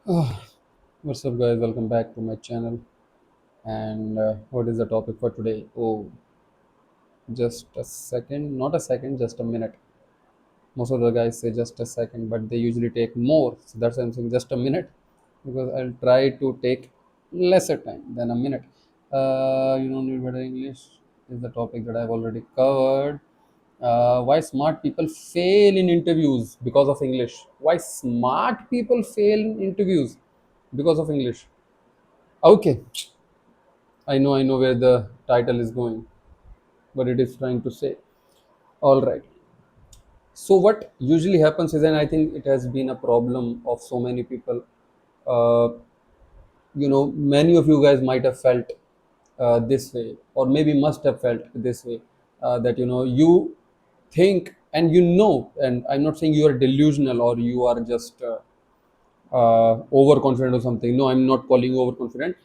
What's up, guys? Welcome back to my channel. And what is the topic for today? Oh, just a second, not a second, just a minute. Most of the guys say just a second, but they usually take more. So that's why I'm saying just a minute because I'll try to take lesser time than a minute. You don't need better English is the topic that I've already covered. Why smart people fail in interviews because of English? Why smart people fail in interviews because of English? Okay, I know where the title is going, what it is trying to say. All right. So what usually happens is, and I think it has been a problem of so many people. Uh, Many of you guys might have felt this way, or maybe must have felt this way, that you think and and I'm not saying you are delusional or you are just overconfident or something. No, I'm not calling you overconfident.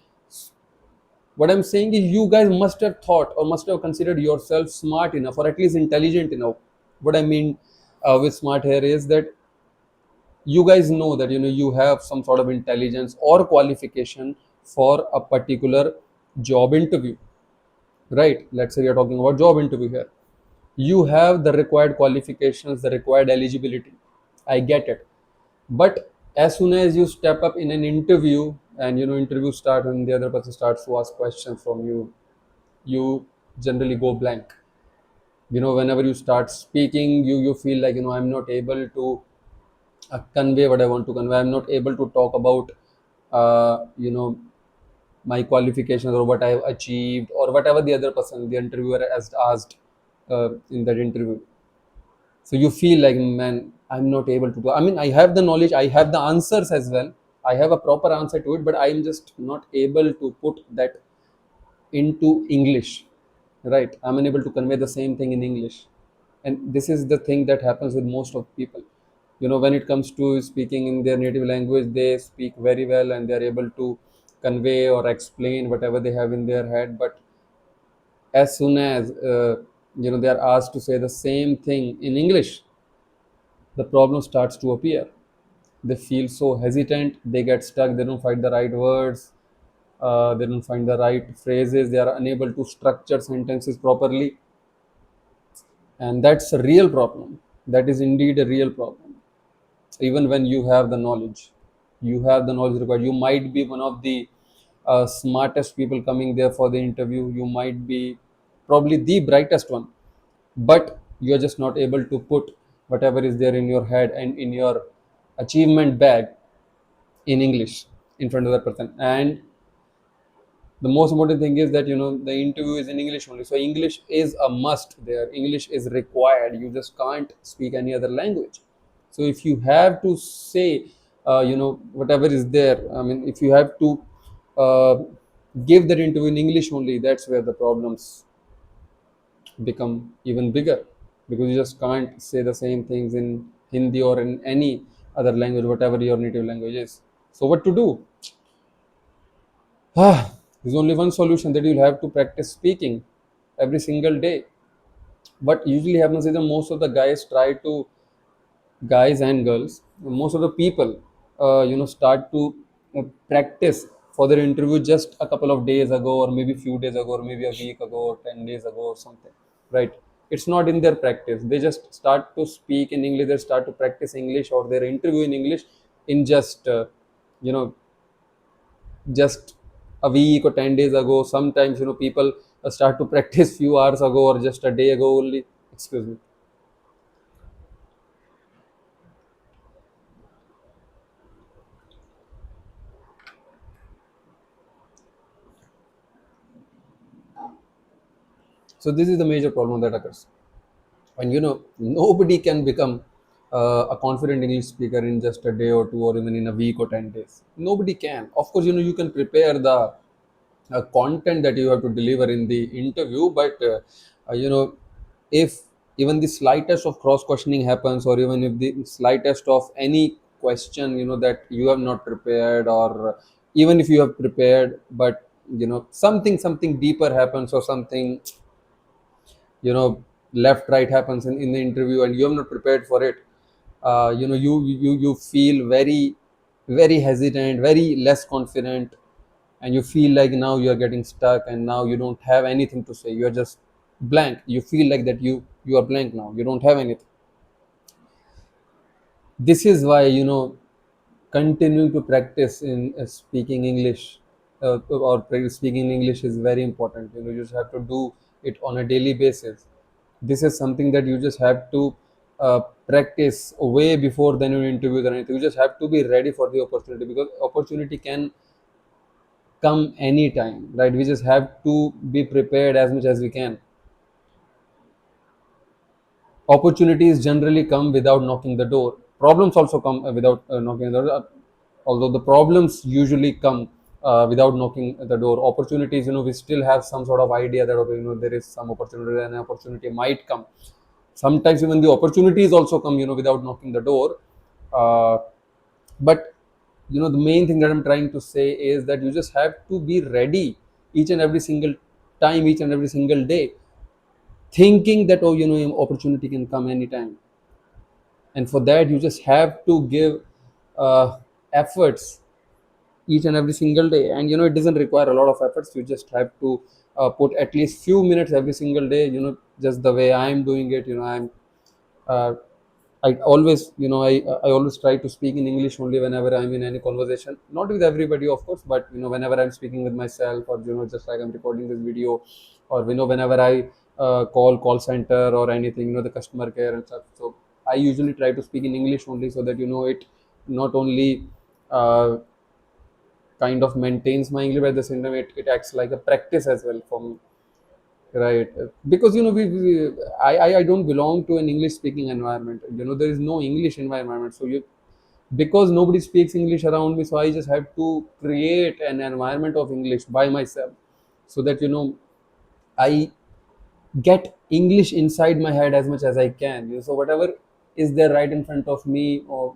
What I'm saying is, you guys must have thought or must have considered yourself smart enough or at least intelligent enough. What I mean with smart here is that you guys know that you have some sort of intelligence or qualification for a particular job interview, right? Let's say we are talking about job interview here. You have the required qualifications, the required eligibility. I get it, but as soon as you step up in an interview and interview start and the other person starts to ask questions from you, you generally go blank. Whenever you start speaking, you feel like, I'm not able to convey what I want to convey. I'm not able to talk about my qualifications or what I've achieved or whatever the other person, the interviewer, has asked in that interview. So you feel like, man, I'm not able to do. I mean, I have the knowledge, I have the answers as well, I have a proper answer to it, but I'm just not able to put that into English, right? I'm unable to convey the same thing in English. And this is the thing that happens with most of people. When it comes to speaking in their native language, they speak very well and they're able to convey or explain whatever they have in their head. But as soon as they are asked to say the same thing in English, the problem starts to appear. They feel so hesitant, they get stuck, they don't find the right words, they don't find the right phrases, they are unable to structure sentences properly. And that's a real problem. That is indeed a real problem. Even when you have the knowledge, you have the knowledge required, you might be one of the smartest people coming there for the interview, you might be probably the brightest one, but you're just not able to put whatever is there in your head and in your achievement bag in English in front of that person. And the most important thing is that the interview is in English only, so English is a must there, English is required, you just can't speak any other language. So if you have to say whatever is there, I mean, if you have to uh, give that interview in English only, that's where the problems become even bigger, because you just can't say the same things in Hindi or in any other language, whatever your native language is. So what to do? There's only one solution, that you'll have to practice speaking every single day. What usually happens is that most of the guys and girls, most of the people, start to practice for their interview just a couple of days ago, or maybe few days ago, or maybe a week ago, or 10 days ago, or something, right? It's not in their practice. They just start to speak in English, they start to practice English or their interview in English in just, you know, just a week or 10 days ago. Sometimes people start to practice few hours ago or just a day ago only. Excuse me. So this is the major problem that occurs. And nobody can become a confident English speaker in just a day or two, or even in a week or 10 days. Nobody can. Of course, you can prepare the content that you have to deliver in the interview, but you know if even the slightest of cross questioning happens, or even if the slightest of any question that you have not prepared, or even if you have prepared, but something deeper happens, or something left right happens in the interview, and you have not prepared for it, you feel very very hesitant, very less confident, and you feel like now you are getting stuck and now you don't have anything to say. You are just blank. You feel like that you are blank now. You don't have anything. This is why, continuing to practice in speaking English, speaking English is very important. You just have to do it on a daily basis. This is something that you just have to practice way before than your interviews or anything. You just have to be ready for the opportunity, because opportunity can come anytime, right? We just have to be prepared as much as we can. Opportunities generally come without knocking the door. Problems also come without knocking the door. Although the problems usually come without knocking the door. Opportunities, we still have some sort of idea that, okay, there is some opportunity and an opportunity might come. Sometimes even the opportunities also come, without knocking the door. Uh, but the main thing that I'm trying to say is that you just have to be ready each and every single time, each and every single day, thinking that, oh, opportunity can come anytime. And for that you just have to give uh, efforts each and every single day. And it doesn't require a lot of efforts. You just have to put at least few minutes every single day, just the way I'm doing it. uh, I always, I always try to speak in English only whenever I'm in any conversation. Not with everybody, of course, but whenever I'm speaking with myself, or just like I'm recording this video, or whenever I call center or anything, the customer care and stuff. So I usually try to speak in English only, so that it not only uh, kind of maintains my English, but at the same time it acts like a practice as well for me. Right. Because I don't belong to an English speaking environment. There is no English in my environment. So because nobody speaks English around me, so I just have to create an environment of English by myself, so that I get English inside my head as much as I can. So whatever is there right in front of me, or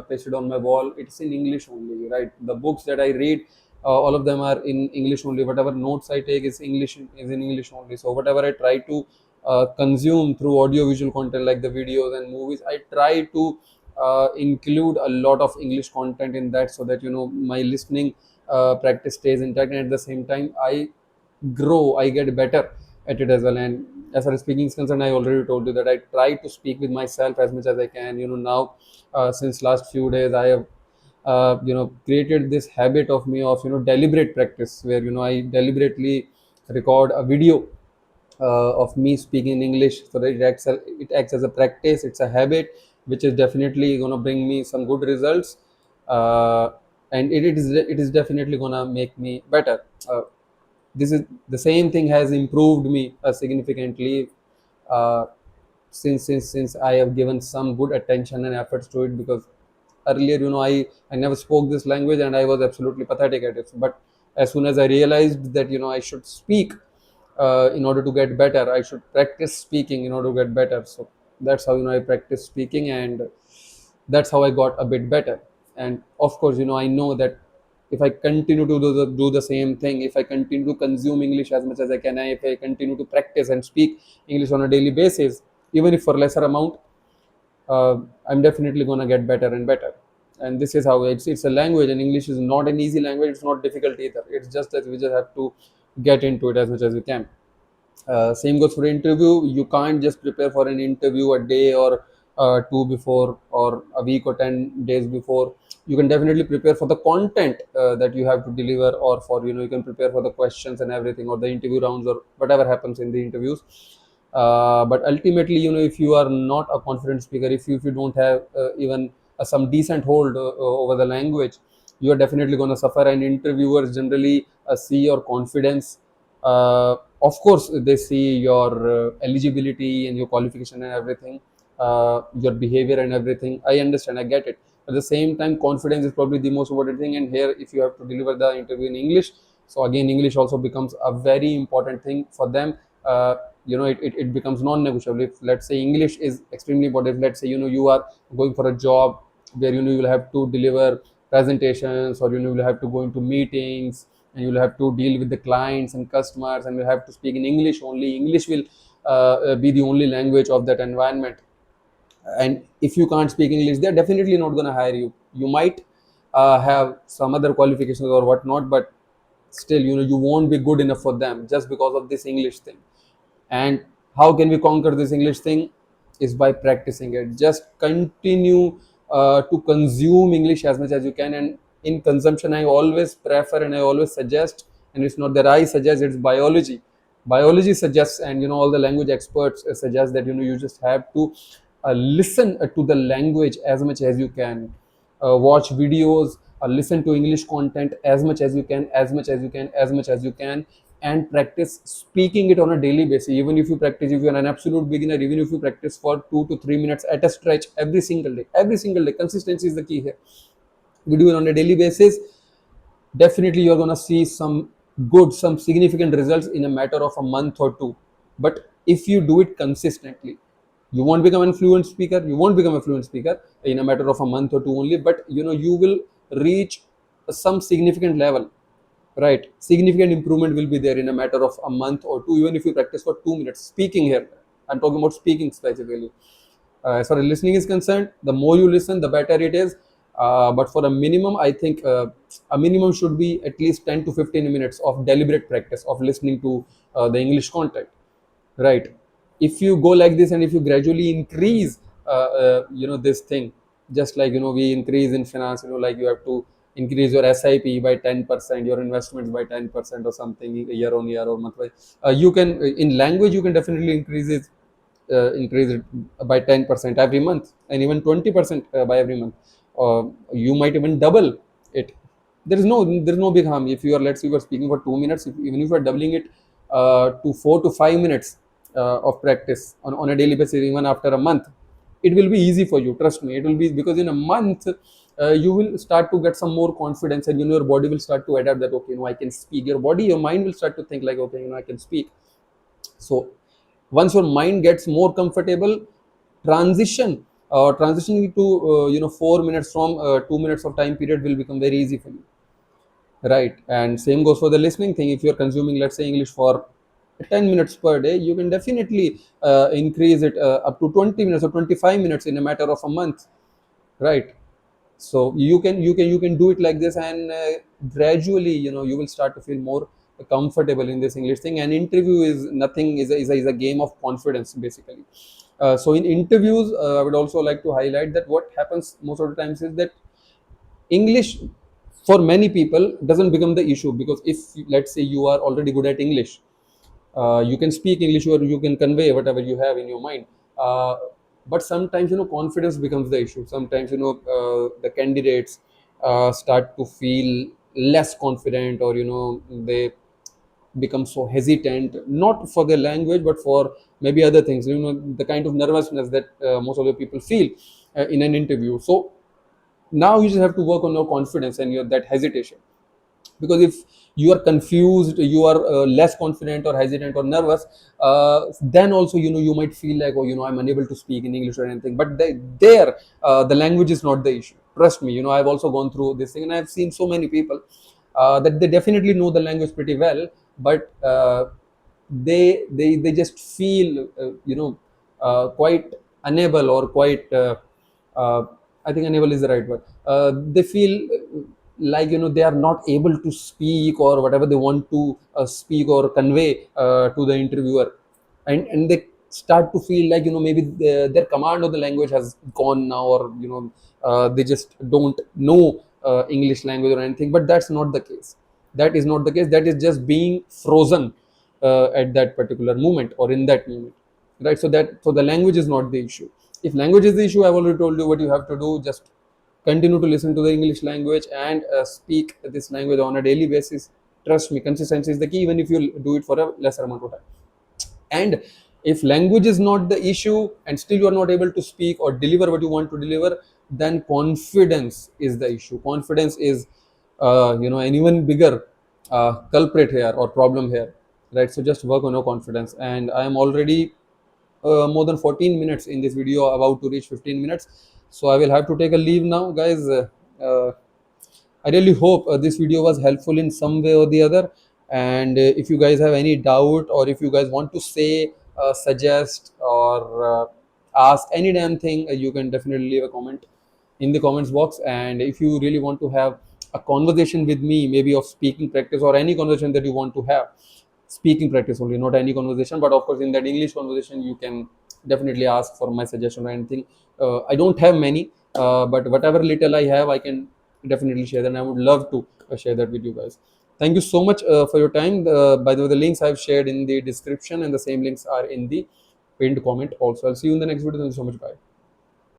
pasted on my wall, it's in English only, right? The books that I read, all of them are in English only. Whatever notes I take is in English only. So whatever I try to consume through audio visual content like the videos and movies, I try to include a lot of English content in that, so that my listening practice stays intact, and at the same time I get better at it as well. And as far as speaking is concerned, I already told you that I try to speak with myself as much as I can. Now, since last few days, I have created this habit of me of deliberate practice, where I deliberately record a video of me speaking in English, so that it acts as a practice. It's a habit which is definitely going to bring me some good results, uh, and it is definitely going to make me better. This is the same thing has improved me significantly, uh, since I have given some good attention and efforts to it. Because earlier, I never spoke this language and I was absolutely pathetic at it. But as soon as I realized that I should speak in order to get better, I should practice speaking in order to get better. So that's how I practice speaking, and that's how I got a bit better. And of course, I know that if I continue to do the same thing, if I continue to consume English as much as I can, and if I continue to practice and speak English on a daily basis, even if for lesser amount, uh, I'm definitely going to get better and better. And this is how it's a language, and English is not an easy language. It's not difficult either. It's just that we just have to get into it as much as we can. Same goes for interview. You can't just prepare for an interview a day or two before, or a week or 10 days before. You can definitely prepare for the content that you have to deliver, or for you can prepare for the questions and everything, or the interview rounds, or whatever happens in the interviews. But ultimately, if you are not a confident speaker, if you don't have even some decent hold over the language, you are definitely going to suffer. And interviewers generally see your confidence. Of course, they see your eligibility and your qualification and everything, your behavior and everything. I understand, I get it. At the same time, confidence is probably the most important thing. And here, if you have to deliver the interview in English, so again, English also becomes a very important thing for them. It becomes non-negotiable. If let's say English is extremely important, if let's say you are going for a job where you will have to deliver presentations, or you will have to go into meetings, and you'll have to deal with the clients and customers, and you have to speak in English only. English will be the only language of that environment. And if you can't speak English, they're definitely not going to hire you. You might have some other qualifications or whatnot, but still, you won't be good enough for them just because of this English thing. And how can we conquer this English thing? Is by practicing it. Just continue to consume English as much as you can. And in consumption, I always prefer and I always suggest, and it's not that I suggest, it's biology suggests, and all the language experts suggest that you just have to listen to the language as much as you can, watch videos, listen to English content as much as you can, as much as you can, as much as you can, and practice speaking it on a daily basis. Even if you practice, if you're an absolute beginner, even if you practice for 2 to 3 minutes at a stretch every single day, consistency is the key here. You do it on a daily basis, definitely you're going to see some significant results in a matter of a month or two. But if you do it consistently, you won't become a fluent speaker, in a matter of a month or two only, but you will reach some significant level, right? Significant improvement will be there in a matter of a month or two, even if you practice for 2 minutes speaking here. I'm talking about speaking specifically. As far as listening is concerned, the more you listen, the better it is. But for a minimum, I think a minimum should be at least 10 to 15 minutes of deliberate practice of listening to the English content, right? If you go like this, and if you gradually increase this thing, just like we increase in finance, like you have to increase your SIP by 10%, your investments by 10% or something year on year or month by, you can, in language you can definitely increase it by 10% every month, and even 20% by every month. You might even double it. There is no big harm if you are, let's say you are speaking for 2 minutes. Even if you are doubling it to 4 to 5 minutes of practice on a daily basis, even after a month, it will be easy for you. Trust me, it will be, because in a month you will start to get some more confidence, and your body will start to adapt that, okay, I can speak. Your body, your mind will start to think like, okay, I can speak. So once your mind gets more comfortable, transitioning to 4 minutes from 2 minutes of time period will become very easy for you, right? And same goes for the listening thing. If you're consuming, let's say, English for 10 minutes per day, you can definitely increase it up to 20 minutes or 25 minutes in a matter of a month, right? So you can do it like this, and gradually you will start to feel more comfortable in this English thing. And interview is nothing, is a game of confidence, basically. So in interviews, I would also like to highlight that what happens most of the times is that English, for many people, doesn't become the issue, because if, let's say, you are already good at English, you can speak English, or you can convey whatever you have in your mind. uh, but sometimes confidence becomes the issue. Sometimes the candidates start to feel less confident, or they become so hesitant, not for their language but for maybe other things, the kind of nervousness that most of the people feel in an interview. So now you just have to work on your confidence and your that hesitation. Because if you are confused, you are less confident or hesitant or nervous, then also you might feel like, oh, I'm unable to speak in English or anything. But there, the language is not the issue. Trust me, I've also gone through this thing, and I've seen so many people that they definitely know the language pretty well, but they just feel quite unable, or quite uh, I think unable is the right word. They feel like they are not able to speak, or whatever they want to speak or convey to the interviewer, and they start to feel like maybe their command of the language has gone now, or they just don't know English language or anything. But that's not the case. That is not the case. That is just being frozen at that particular moment, or in that moment, right? So the language is not the issue. If language is the issue, I've already told you what you have to do. Just continue to listen to the English language, and speak this language on a daily basis. Trust me, consistency is the key, even if you do it for a lesser amount of time. And if language is not the issue, and still you are not able to speak or deliver what you want to deliver, then confidence is the issue. Confidence is an even bigger culprit here, or problem here, right? So just work on your confidence. And I am already more than 14 minutes in this video, about to reach 15 minutes. So I will have to take a leave now, guys. uh, I really hope this video was helpful in some way or the other. And if you guys have any doubt, or if you guys want to say, suggest, or ask any damn thing, you can definitely leave a comment in the comments box. And if you really want to have a conversation with me, maybe of speaking practice or any conversation that you want to have, speaking practice only, not any conversation, but of course in that English conversation you can definitely ask for my suggestion or anything. I don't have many, but whatever little I have, I can definitely share that, and I would love to share that with you guys. Thank you so much for your time. By the way, the links I've shared in the description, and the same links are in the pinned comment also. I'll see you in the next video. Thank you so much. Bye.